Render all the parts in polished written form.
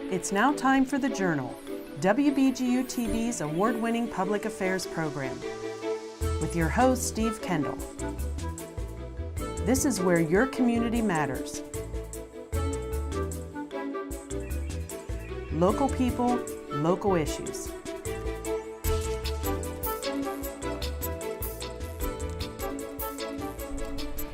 It's now time for The Journal, WBGU-TV's award-winning public affairs program, with your host, Steve Kendall. This is where your community matters. Local people, local issues.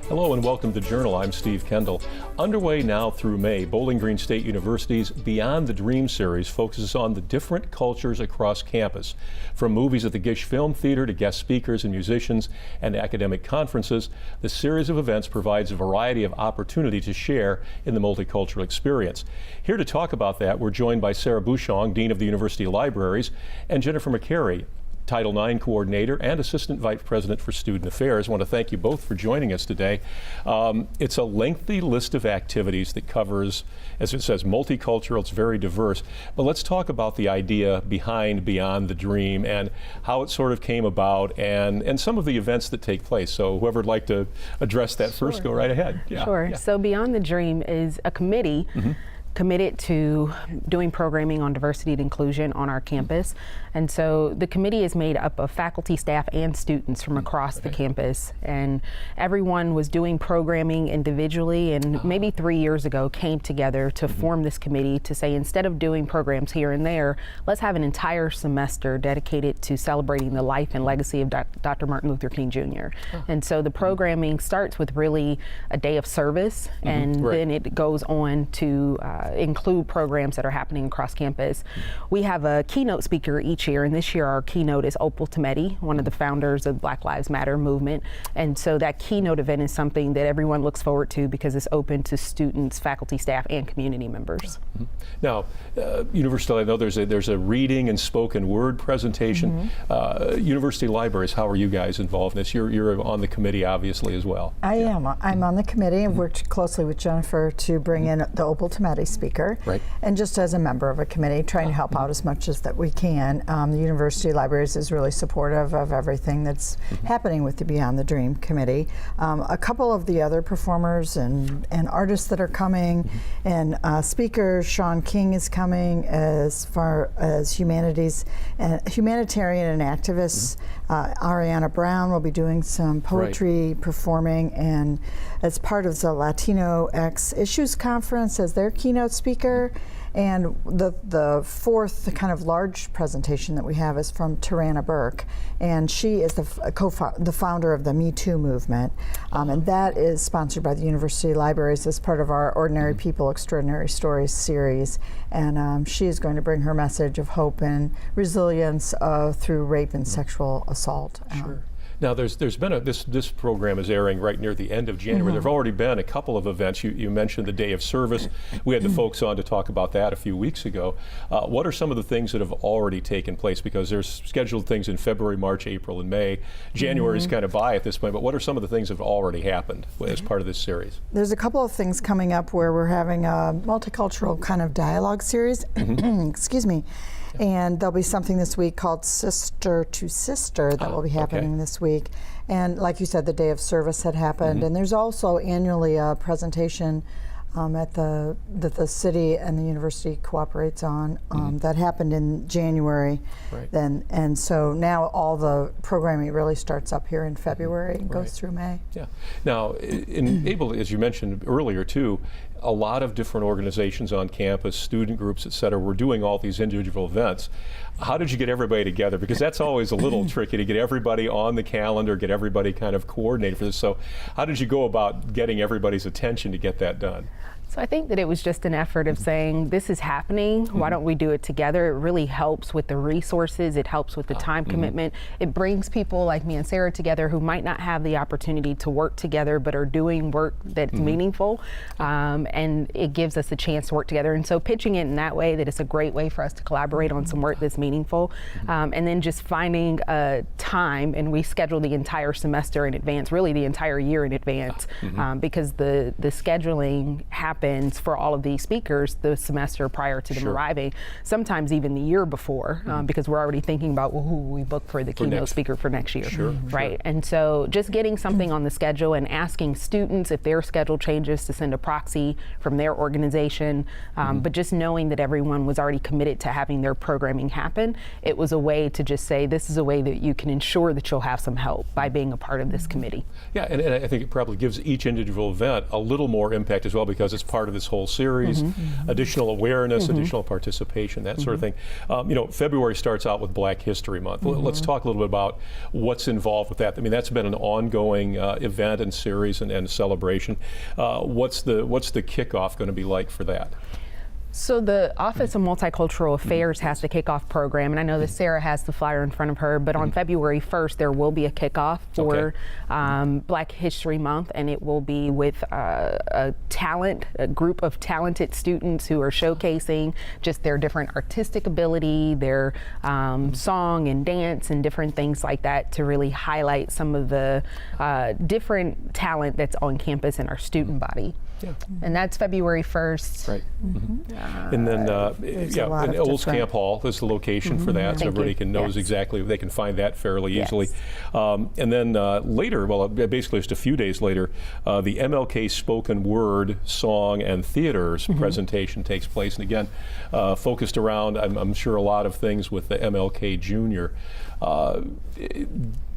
Hello and welcome to The Journal. I'm Steve Kendall. Underway now through May, Bowling Green State University's Beyond the Dream series focuses on the different cultures across campus. From movies at the Gish Film Theater to guest speakers and musicians and academic conferences, the series of events provides a variety of opportunity to share in the multicultural experience. Here to talk about that, we're joined by Sara Bushong, Dean of the University Libraries, and Jennifer McCary, Title IX Coordinator and Assistant Vice President for Student Affairs. I want to thank you both for joining us today. It's a lengthy list of activities that covers, as it says, multicultural. It's very diverse. But let's talk about the idea behind Beyond the Dream and how it sort of came about and some of the events that take place. So whoever'd like to address that first, go right ahead. Yeah. Sure. Yeah. So Beyond the Dream is a committee committed to doing programming on diversity and inclusion on our campus. And so the committee is made up of faculty, staff, and students from across the campus. And everyone was doing programming individually, and maybe 3 years ago came together to form this committee to say, instead of doing programs here and there, let's have an entire semester dedicated to celebrating the life and legacy of Dr. Martin Luther King Jr. And so the programming starts with really a day of service, and then it goes on to include programs that are happening across campus. We have a keynote speaker each year, and this year our keynote is Opal Tometi, one of the founders of Black Lives Matter movement. And so that keynote event is something that everyone looks forward to because it's open to students, faculty, staff, and community members. Now, University, I know there's a reading and spoken word presentation. University Libraries, how are you guys involved in this? You're on the committee, obviously, as well. I am. I'm on the committee. I've worked closely with Jennifer to bring in the Opal Tometi speaker, and just as a member of a committee, trying to help out as much as that we can. The University Libraries is really supportive of everything that's happening with the Beyond the Dream committee. A couple of the other performers and artists that are coming, and speakers, Shaun is coming as far as humanitarian and activists. Arianna Brown will be doing some poetry performing, and as part of the Latino X Issues Conference as their keynote speaker. And the fourth kind of large presentation that we have is from Tarana Burke, and she is the founder of the Me Too movement, and that is sponsored by the University Libraries as part of our Ordinary People, Extraordinary Stories series. And she is going to bring her message of hope and resilience through rape and sexual assault. Sure. Now, there's been this program is airing right near the end of January. There have already been a couple of events. You mentioned the Day of Service. We had the folks on to talk about that a few weeks ago. What are some of the things that have already taken place? Because there's scheduled things in February, March, April, and May. January is kind of by at this point, but what are some of the things that have already happened as part of this series? There's a couple of things coming up where we're having a multicultural kind of dialogue series. Excuse me. And there'll be something this week called Sister to Sister that will be happening this week. And like you said, the Day of Service had happened. And there's also annually a presentation that the city and the university cooperates on that happened in January. And so now all the programming really starts up here in February and goes through May. Yeah. Now, as you mentioned earlier too, a lot of different organizations on campus, student groups, et cetera, were doing all these individual events. How did you get everybody together? Because that's always a little tricky to get everybody on the calendar, get everybody kind of coordinated for this. So how did you go about getting everybody's attention to get that done? So I think that it was just an effort of saying, this is happening, why don't we do it together? It really helps with the resources, it helps with the time commitment. It brings people like me and Sara together who might not have the opportunity to work together but are doing work that's meaningful, and it gives us a chance to work together. And so pitching it in that way, that it's a great way for us to collaborate on some work that's meaningful, and then just finding a time, and we schedule the entire semester in advance, really the entire year in advance, because the scheduling happens happens for all of these speakers the semester prior to them arriving, sometimes even the year before, because we're already thinking about, well, who will we book for the keynote speaker for next year, right? And so just getting something on the schedule and asking students if their schedule changes to send a proxy from their organization, but just knowing that everyone was already committed to having their programming happen, it was a way to just say, this is a way that you can ensure that you'll have some help by being a part of this committee. Yeah, and I think it probably gives each individual event a little more impact as well, because it's part of this whole series, additional awareness, additional participation, that sort of thing. You know, February starts out with Black History Month. Let's talk a little bit about what's involved with that. I mean, that's been an ongoing event and series and celebration. What's the kickoff going to be like for that? So the Office of Multicultural Affairs has the kickoff program, and I know that Sara has the flyer in front of her, but on February 1st there will be a kickoff for Black History Month, and it will be with a group of talented students who are showcasing just their different artistic ability, their song and dance and different things like that, to really highlight some of the different talent that's on campus in our student body. Yeah. And that's February 1st. Right. And then, in Olds Camp Hall is the location for that, so everybody knows exactly, they can find that fairly easily. And then later, well, basically just a few days later, the MLK Spoken Word, Song, and Theaters presentation takes place. And again, focused around, I'm sure, a lot of things with the MLK Jr.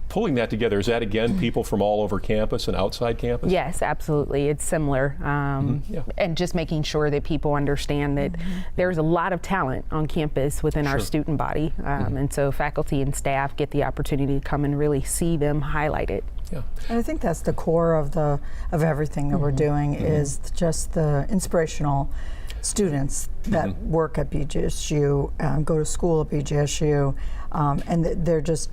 Pulling that together, is that again people from all over campus and outside campus? Yes, absolutely. It's similar. And just making sure that people understand that there's a lot of talent on campus within our student body. And so faculty and staff get the opportunity to come and really see them highlighted. Yeah. And I think that's the core of everything that we're doing, is just the inspirational students that work at BGSU, go to school at BGSU, and they're just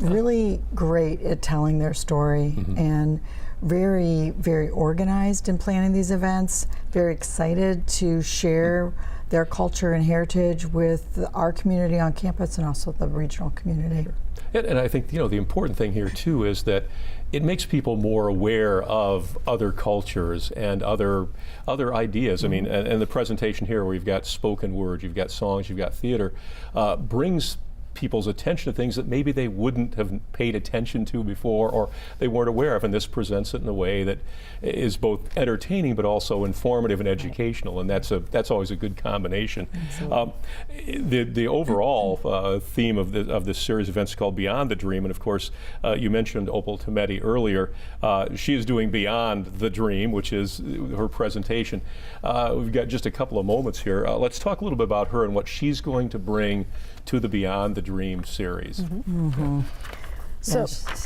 really great at telling their story, and very, very organized in planning these events, very excited to share their culture and heritage with our community on campus and also the regional community. And I think, you know, the important thing here too is that it makes people more aware of other cultures and other ideas. I mean, and the presentation here, where you've got spoken word, you've got songs, you've got theater, brings people's attention to things that maybe they wouldn't have paid attention to before, or they weren't aware of, and this presents it in a way that is both entertaining but also informative and educational, and that's always a good combination. The overall theme of this series of events is called Beyond the Dream, and of course you mentioned Opal Tometi earlier. She is doing Beyond the Dream, which is her presentation. We've got just a couple of moments here. Let's talk a little bit about her and what she's going to bring to the Beyond the Dream series. So,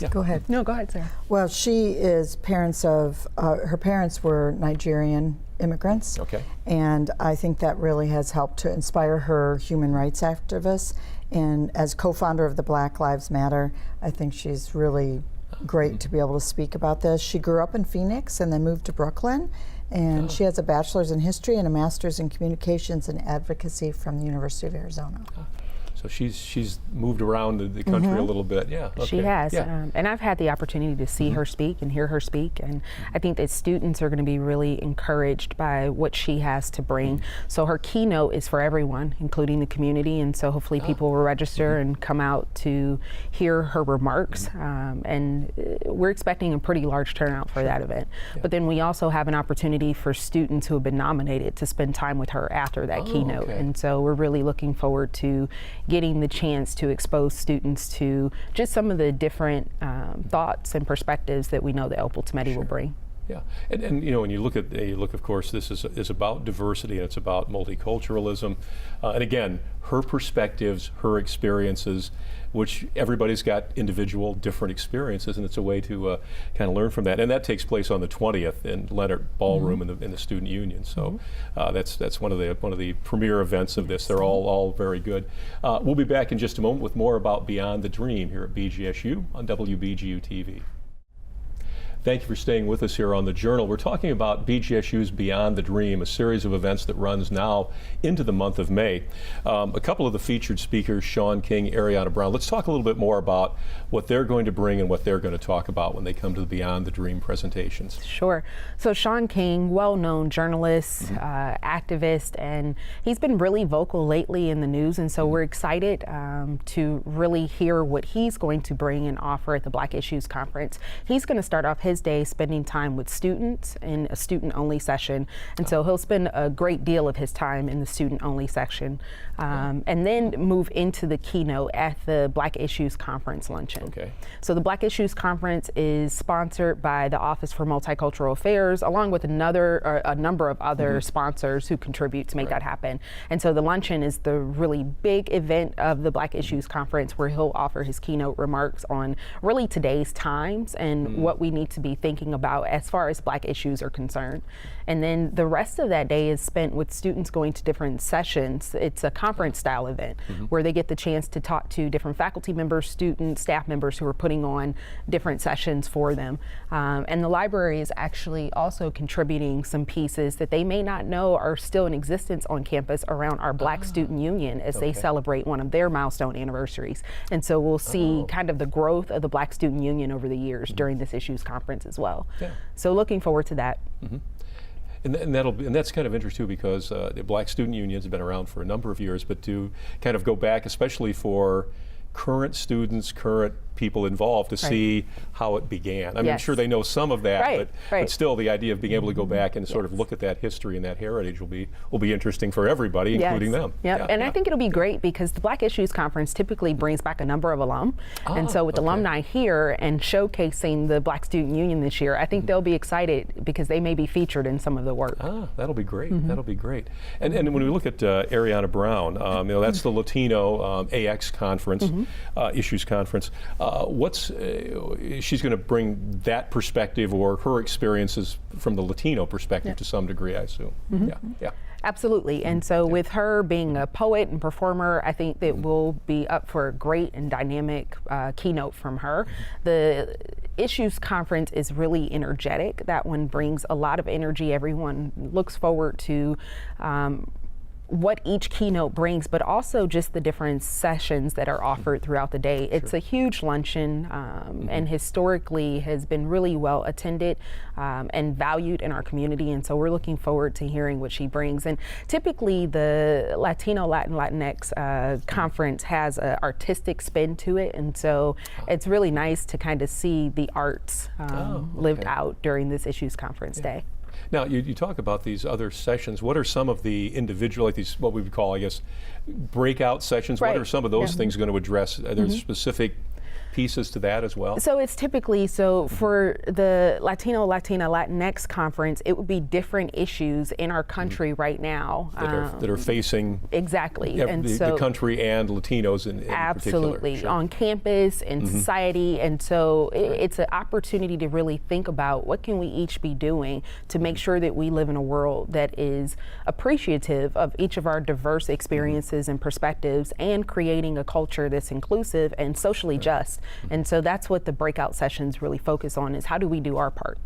go ahead. No, go ahead, Sara. Well, she is her parents were Nigerian immigrants. Okay. And I think that really has helped to inspire her human rights activists. And as co-founder of the Black Lives Matter, I think she's really great to be able to speak about this. She grew up in Phoenix and then moved to Brooklyn. And she has a bachelor's in history and a master's in communications and advocacy from the University of Arizona. So she's moved around the country a little bit, She has, and I've had the opportunity to see her speak and hear her speak, and I think that students are going to be really encouraged by what she has to bring. So her keynote is for everyone, including the community, and so hopefully people will register and come out to hear her remarks, and we're expecting a pretty large turnout for that event. But then we also have an opportunity for students who have been nominated to spend time with her after that keynote, and so we're really looking forward to getting the chance to expose students to just some of the different thoughts and perspectives that we know that Opal Tometi will bring. Yeah, and you know, when you look, of course, this is about diversity and it's about multiculturalism, and again, her perspectives, her experiences, which everybody's got individual different experiences, and it's a way to kind of learn from that. And that takes place on the 20th in Leonard Ballroom in the Student Union. So that's one of the premier events of this. They're all very good. We'll be back in just a moment with more about Beyond the Dream here at BGSU on WBGU-TV. Thank you for staying with us here on The Journal. We're talking about BGSU's Beyond the Dream, a series of events that runs now into the month of May. A couple of the featured speakers, Shaun King, Arianna Brown, let's talk a little bit more about what they're going to bring and what they're going to talk about when they come to the Beyond the Dream presentations. Sure. So Shaun King, well-known journalist, activist, and he's been really vocal lately in the news, and so we're excited to really hear what he's going to bring and offer at the Black Issues Conference. He's going to start off his day spending time with students in a student-only session, and so he'll spend a great deal of his time in the student-only section, and then move into the keynote at the Black Issues Conference luncheon. Okay. So the Black Issues Conference is sponsored by the Office for Multicultural Affairs, along with a number of other sponsors who contribute to make that happen. And so the luncheon is the really big event of the Black Issues Conference, where he'll offer his keynote remarks on really today's times and what we need to be thinking about as far as Black issues are concerned. And then the rest of that day is spent with students going to different sessions. It's a conference style event where they get the chance to talk to different faculty members, students, staff members who are putting on different sessions for them. And the library is actually also contributing some pieces that they may not know are still in existence on campus around our Black Student Union as they celebrate one of their milestone anniversaries. And so we'll see kind of the growth of the Black Student Union over the years during this Issues Conference as well. So looking forward to that. And that's kind of interesting too, because the Black Student Unions have been around for a number of years, but to kind of go back, especially for current students, current people involved, to see how it began. I mean, I'm sure they know some of that, but still the idea of being able to go back and sort of look at that history and that heritage will be interesting for everybody, including them. And I think it'll be great because the Black Issues Conference typically brings back a number of alum. And so with alumni here and showcasing the Black Student Union this year, I think they'll be excited because they may be featured in some of the work. That'll be great. That'll be great. And when we look at Arianna Brown, you know, that's the Latino AX conference, Issues Conference. She's going to bring that perspective or her experiences from the Latino perspective to some degree, I assume. Absolutely. And so with her being a poet and performer, I think that we'll be up for a great and dynamic keynote from her. The Issues Conference is really energetic. That one brings a lot of energy. Everyone looks forward to what each keynote brings, but also just the different sessions that are offered throughout the day. It's a huge luncheon and historically has been really well attended and valued in our community, and so we're looking forward to hearing what she brings. And typically the Latinx conference has an artistic spin to it, and so it's really nice to kind of see the arts lived out during this Issues Conference day. Now, you talk about these other sessions. What are some of the individual, like these, what we would call, I guess, breakout sessions? What are some of those things going to address? Are there specific pieces to that as well? So it's typically, for the Latinx conference, it would be different issues in our country right now that are facing the country and Latinos in absolutely particular. On campus, in society, and so it's an opportunity to really think about what can we each be doing to make sure that we live in a world that is appreciative of each of our diverse experiences and perspectives, and creating a culture that's inclusive and socially just. And so that's what the breakout sessions really focus on, is how do we do our part?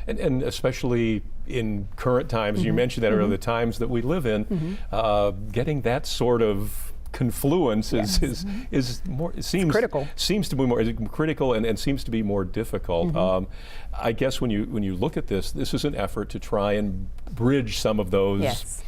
And especially in current times, you mentioned that earlier, the times that we live in, getting that sort of confluence is more, it seems critical. Seems to be more critical and seems to be more difficult. I guess when you look at this is an effort to try and bridge some of those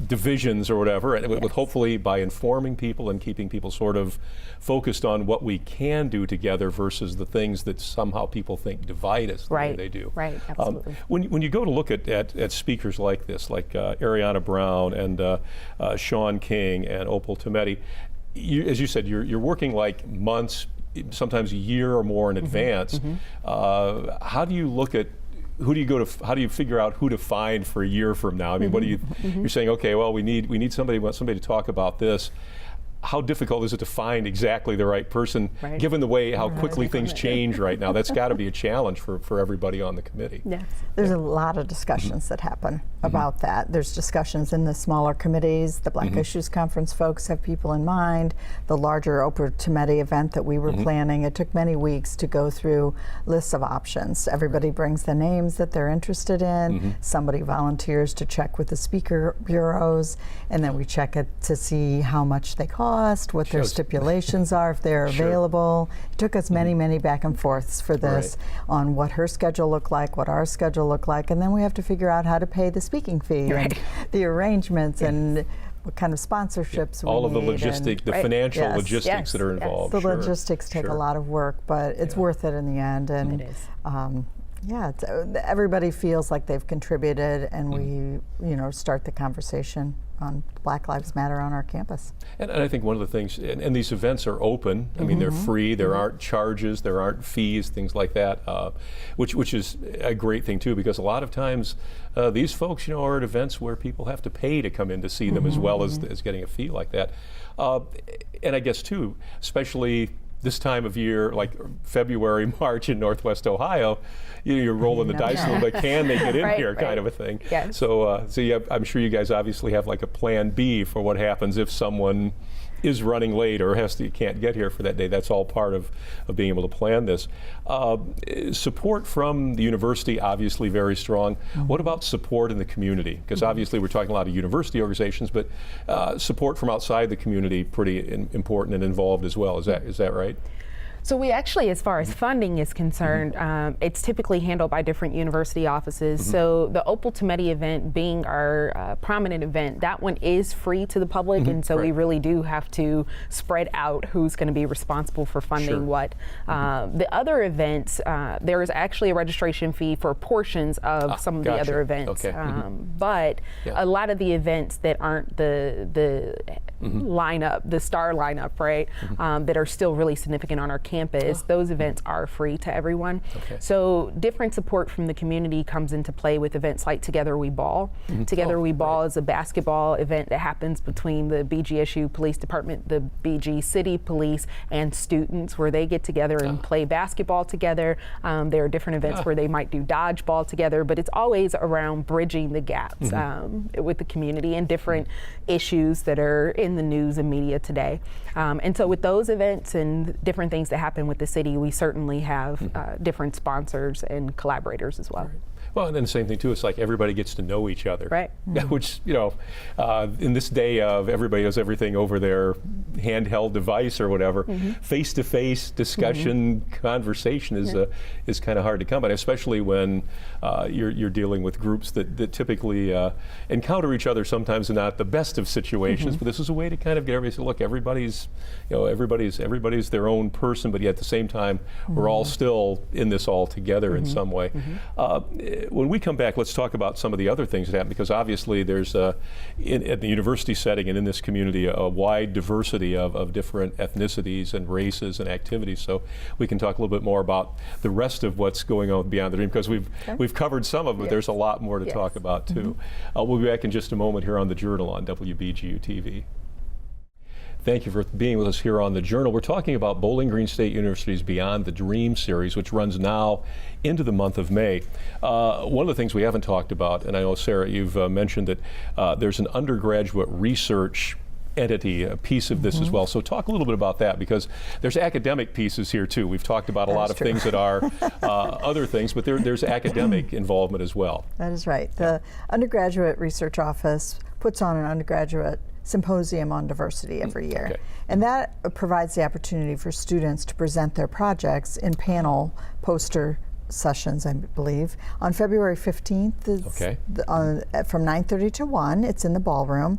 divisions or whatever, and with hopefully by informing people and keeping people sort of focused on what we can do together versus the things that somehow people think divide us the way they do. Absolutely. When you go to look at speakers like this, like Arianna Brown and Shaun King and Opal Tometi, as you said, you're working like months, sometimes a year or more in advance. How do you look at who do you go to? How do you figure out who to find for a year from now? I mean, what do you? You're saying, okay, well, we need somebody to talk about this. how difficult is it to find exactly the right person, given the way how quickly things change right now? That's got to be a challenge for everybody on the committee. Yes. There's a lot of discussions that happen about that. There's discussions in the smaller committees. The Black Issues Conference folks have people in mind. The larger Oprah Tometi event that we were planning, it took many weeks to go through lists of options. Everybody brings the names that they're interested in. Somebody volunteers to check with the speaker bureaus, and then we check it to see how much they cost, what their stipulations are, if they're available. It took us many back and forths for this on what her schedule looked like, what our schedule looked like, and then we have to figure out how to pay the speaking fee and the arrangements and what kind of sponsorships we all of the need logistic, the financial logistics that are involved. The logistics take a lot of work, but it's worth it in the end. And it is. Yeah, everybody feels like they've contributed, and we, start the conversation on Black Lives Matter on our campus. And I think one of the things, and these events are open. I mean, they're free. There aren't charges. There aren't fees, things like that, which is a great thing too, because a lot of times these folks, are at events where people have to pay to come in to see them, as well as getting a fee like that. And I guess too, especially this time of year, like February, March in Northwest Ohio, you're rolling the dice a little bit. Can they get in here, kind of a thing? Yes. So yeah, I'm sure you guys obviously have like a plan B for what happens if someone is running late or can't get here for that day. That's all part of being able to plan this. Support from the university, obviously very strong. What about support in the community? Because obviously we're talking a lot of university organizations, but support from outside the community pretty important and involved as well. Is that right? So we actually, as far as funding is concerned, it's typically handled by different university offices. So the Opal Tometi event being our prominent event, that one is free to the public, and so we really do have to spread out who's going to be responsible for funding what. The other events, there is actually a registration fee for portions of some of the other events, but a lot of the events that aren't the lineup, the star lineup, right, that are still really significant on our campus, those events are free to everyone. So different support from the community comes into play with events like Together We Ball. Together We Ball is a basketball event that happens between the BGSU Police Department, the BG City Police, and students, where they get together and play basketball together. There are different events where they might do dodgeball together, but it's always around bridging the gaps with the community and different issues that are in the news and media today. And so with those events and different things that happen with the city, we certainly have different sponsors and collaborators as well. Well, and then the same thing too, it's like everybody gets to know each other. Right. Which, in this day of everybody does everything over their handheld device or whatever, face-to-face discussion, conversation is kind of hard to come by, especially when you're dealing with groups that typically encounter each other sometimes in not the best of situations, but this is a way to kind of get everybody to say, look, everybody's their own person, but yet at the same time, we're all still in this all together in some way. When we come back, let's talk about some of the other things that happen, because obviously there's, at the university setting and in this community, a wide diversity of different ethnicities and races and activities. So we can talk a little bit more about the rest of what's going on beyond the dream, because we've covered some of it, but there's a lot more to talk about too. We'll be back in just a moment here on The Journal on WBGU-TV. Thank you for being with us here on The Journal. We're talking about Bowling Green State University's Beyond the Dream series, which runs now into the month of May. One of the things we haven't talked about, and I know, Sarah, you've mentioned that there's an undergraduate research entity, a piece of this as well. So talk a little bit about that, because there's academic pieces here too. We've talked about a lot of things that are other things, but there's academic involvement as well. That is right. The undergraduate research office puts on an undergraduate symposium on diversity every year. And that provides the opportunity for students to present their projects in panel poster sessions, I believe, on February 15th from 9:30 to 1. It's in the ballroom.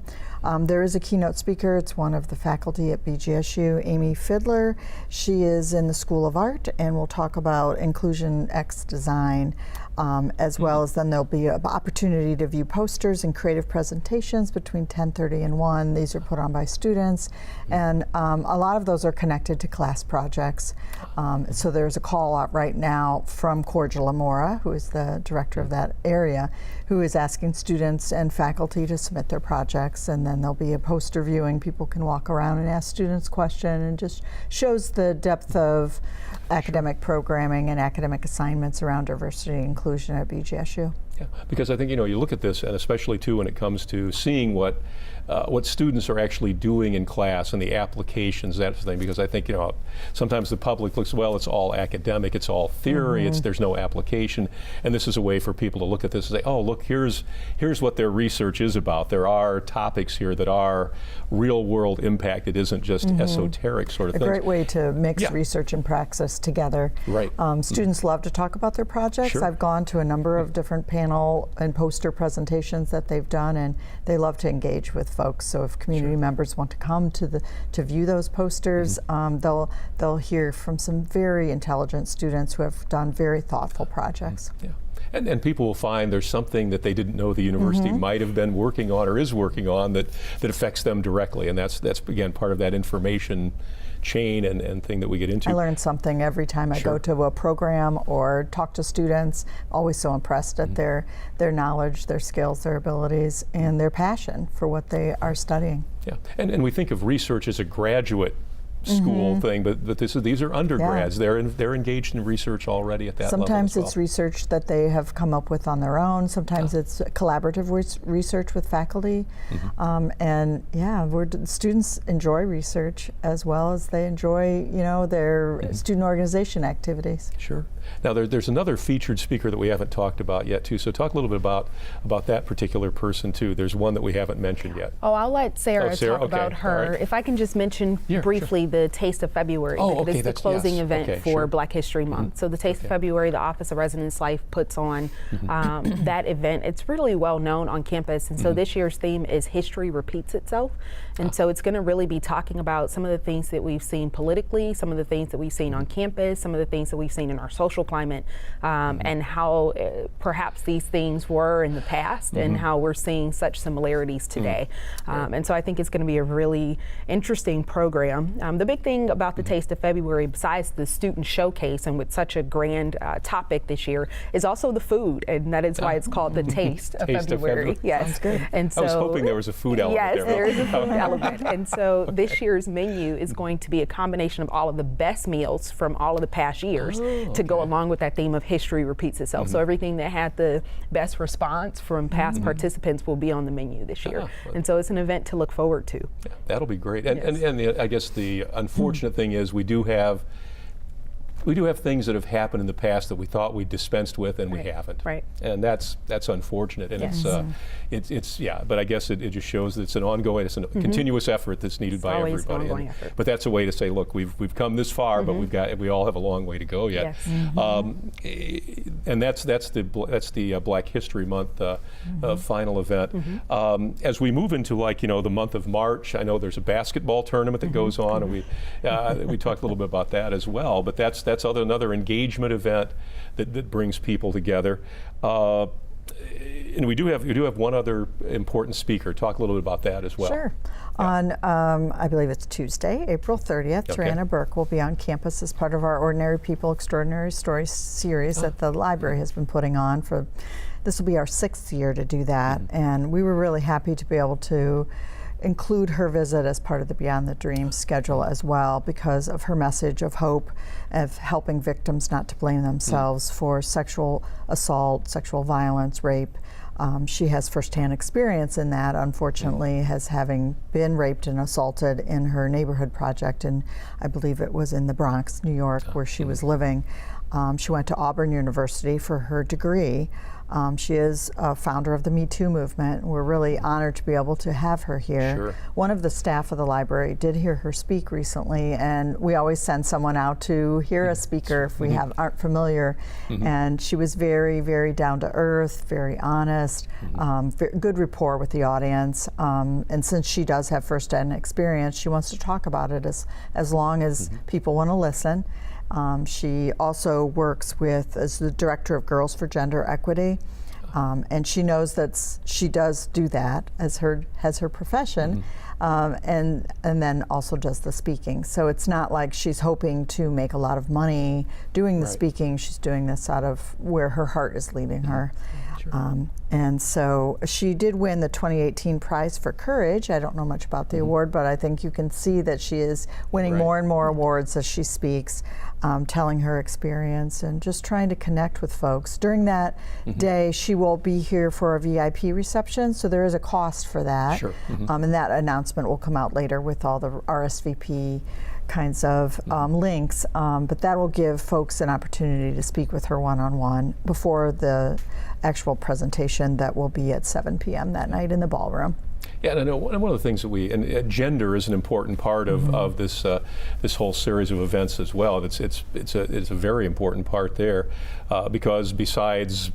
There is a keynote speaker. It's one of the faculty at BGSU, Amy Fiddler. She is in the School of Art and will talk about Inclusion X design. as well as then there'll be an opportunity to view posters and creative presentations between 10:30 and 1. These are put on by students, and a lot of those are connected to class projects. So there's a call out right now from Cordia Lamora, who is the director of that area, who is asking students and faculty to submit their projects, and then there'll be a poster viewing. People can walk around and ask students questions, and just shows the depth of academic programming and academic assignments around diversity and inclusion at BGSU. Yeah, because I think, you know, you look at this, and especially too when it comes to seeing what students are actually doing in class and the applications, that sort of thing, because I think, you know, sometimes the public looks, well, it's all academic, it's all theory, there's no application, and this is a way for people to look at this and say, oh, look, here's what their research is about. There are topics here that are real world impact. It isn't just esoteric sort of thing. A great way to mix research and praxis together. Right. Students love to talk about their projects. Sure. I've gone to a number of different panel and poster presentations that they've done, and they love to engage with folks. So if community members want to come to view those posters, they'll hear from some very intelligent students who have done very thoughtful projects. Yeah. And people will find there's something that they didn't know the university might have been working on or is working on that affects them directly, and that's again part of that information chain and thing that we get into. I learn something every time I go to a program or talk to students. Always so impressed at their knowledge, their skills, their abilities, and their passion for what they are studying. Yeah, and we think of research as a graduate school thing, but these are undergrads. They're engaged in research already at that level. Sometimes it's research that they have come up with on their own. Sometimes it's collaborative research with faculty, and students enjoy research as well as they enjoy, you know, their student organization activities. Sure. Now there's another featured speaker that we haven't talked about yet too. So talk a little bit about that particular person too. There's one that we haven't mentioned yet. Oh, I'll let Sara talk about her. Right. If I can just mention briefly the Taste of February. This is the closing event for Black History Month. So the Taste of February, the Office of Residence Life puts on that event. It's really well known on campus, and so this year's theme is History Repeats Itself. And so it's going to really be talking about some of the things that we've seen politically, some of the things that we've seen on campus, some of the things that we've seen in our social climate, and how perhaps these things were in the past and how we're seeing such similarities today. And so I think it's going to be a really interesting program. The big thing about the Taste of February, besides the student showcase and with such a grand topic this year, is also the food, and that is why it's called the Taste of February. Yes. Sounds good. And so, I was hoping there was a food element there. Yes, there is a food element. And so this year's menu is going to be a combination of all of the best meals from all of the past years to go along with that theme of history repeats itself. So everything that had the best response from past participants will be on the menu this year. And so it's an event to look forward to. Yeah, that'll be great. And I guess the unfortunate thing is we do have things that have happened in the past that we thought we dispensed with and we haven't. Right. And that's unfortunate. And it's but I guess it just shows that it's an ongoing, it's a continuous effort that's needed by everybody. Ongoing effort. But that's a way to say, look, we've come this far, but we all have a long way to go yet. Yes. And that's the Black History Month final event. As we move into the month of March, I know there's a basketball tournament that goes on, and we talked a little bit about that as well. But that's another engagement event that brings people together. And we do have one other important speaker. Talk a little bit about that as well. Sure. On, I believe it's Tuesday, April 30th, Arianna Burke will be on campus as part of our Ordinary People, Extraordinary Stories series that the library has been putting on for, this will be our 6th year to do that. And we were really happy to be able to include her visit as part of the Beyond the Dream schedule as well, because of her message of hope, of helping victims not to blame themselves for sexual assault, sexual violence, rape. She has firsthand experience in that, unfortunately, as having been raped and assaulted in her neighborhood project, and I believe it was in the Bronx, New York, where she was living. She went to Auburn University for her degree. She is a founder of the Me Too movement. We're really honored to be able to have her here. Sure. One of the staff of the library did hear her speak recently, and we always send someone out to hear a speaker if we aren't familiar. And she was very, very down to earth, very honest, good rapport with the audience. And since she does have first-hand experience, she wants to talk about it as long as people want to listen. She also works as the director of Girls for Gender Equity. And she knows that she does do that as her profession, and then also does the speaking. So it's not like she's hoping to make a lot of money doing the speaking. She's doing this out of where her heart is leading her. Sure. And so she did win the 2018 Prize for Courage. I don't know much about the award, but I think you can see that she is winning more and more awards as she speaks, telling her experience and just trying to connect with folks. During that day, she will be here for a VIP reception, so there is a cost for that. Sure. And that announcement will come out later with all the RSVP kinds of links, but that will give folks an opportunity to speak with her one-on-one before the actual presentation that will be at 7 p.m. that night in the ballroom. Yeah, and I know one of the things that gender is an important part of this this whole series of events as well. It's a very important part there because besides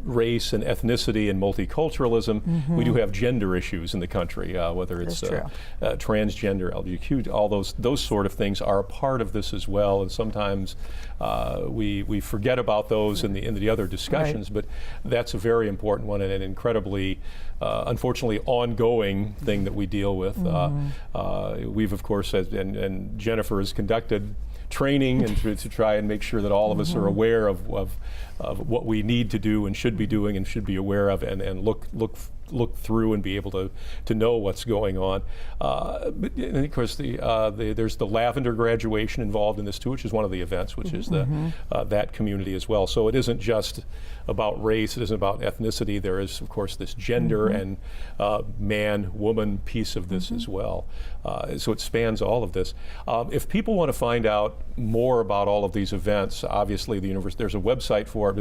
race and ethnicity and multiculturalism, we do have gender issues in the country, whether it's transgender, LGBTQ, all those sort of things are a part of this as well. And sometimes we forget about those in the other discussions, but that's a very important one and an incredibly, unfortunately, ongoing thing that we deal with. We've, of course, and Jennifer has conducted training and to try and make sure that all of us are aware of what we need to do and should be doing and should be aware of and look through and be able to know what's going on. But and of course, there's the Lavender graduation involved in this too, which is one of the events, which is that community as well. So it isn't just about race, it isn't about ethnicity. There is, of course, this gender and man-woman piece of this as well. So it spans all of this. If people want to find out more about all of these events, obviously the university, there's a website for it.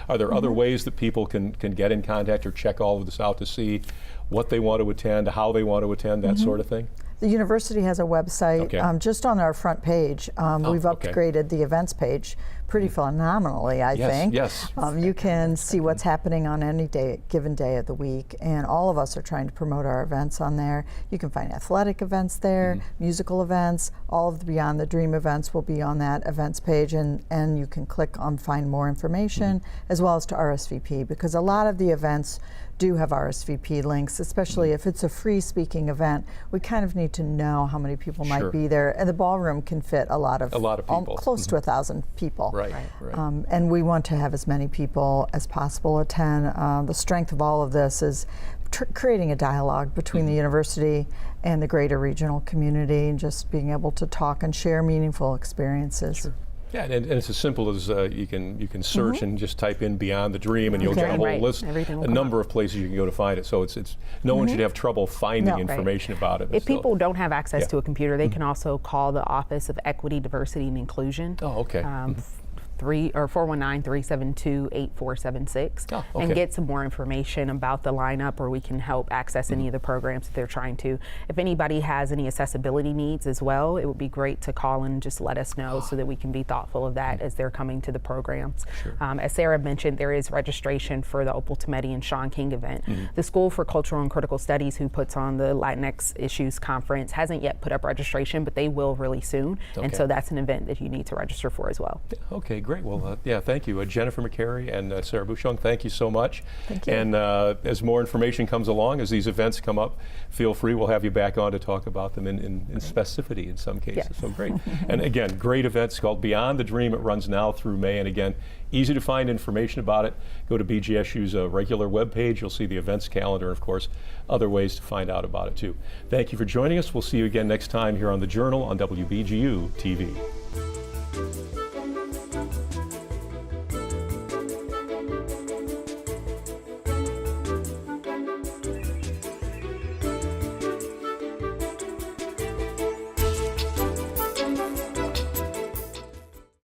Are there other ways that people can get in contact or check all of this out to see what they want to attend, how they want to attend, that sort of thing? The university has a website. Just on our front page, we've upgraded the events page pretty phenomenally, I think. Yes. You can see what's happening on any given day of the week, and all of us are trying to promote our events on there. You can find athletic events there, musical events, all of the Beyond the Dream events will be on that events page, and you can click on Find More Information, as well as to RSVP, because a lot of the events do have RSVP links, especially if it's a free speaking event. We kind of need to know how many people might be there, and the ballroom can fit a lot of people, close to 1,000 people. Right. And we want to have as many people as possible attend. The strength of all of this is creating a dialogue between the university and the greater regional community, and just being able to talk and share meaningful experiences. Sure. Yeah, and it's as simple as you can search and just type in Beyond the Dream, and you'll get a whole list, a number of places you can go to find it. So it's no one should have trouble finding information about it. If people don't have access to a computer, they can also call the Office of Equity, Diversity, and Inclusion. Oh, okay. 419-372-8476 and get some more information about the lineup, or we can help access any of the programs that they're trying to. If anybody has any accessibility needs as well, it would be great to call and just let us know so that we can be thoughtful of that as they're coming to the programs. As Sara mentioned, there is registration for the Opal Tometi and Shaun King event. The School for Cultural and Critical Studies, who puts on the Latinx Issues Conference, hasn't yet put up registration, but they will really soon. And so that's an event that you need to register for as well. Okay, great. Well, thank you. Jennifer McCary and Sara Bushong, thank you so much. Thank you. And as more information comes along, as these events come up, feel free. We'll have you back on to talk about them in specificity in some cases. So great. And again, great events called Beyond the Dream. It runs now through May. And again, easy to find information about it. Go to BGSU's regular webpage. You'll see the events calendar and, of course, other ways to find out about it, too. Thank you for joining us. We'll see you again next time here on The Journal on WBGU-TV.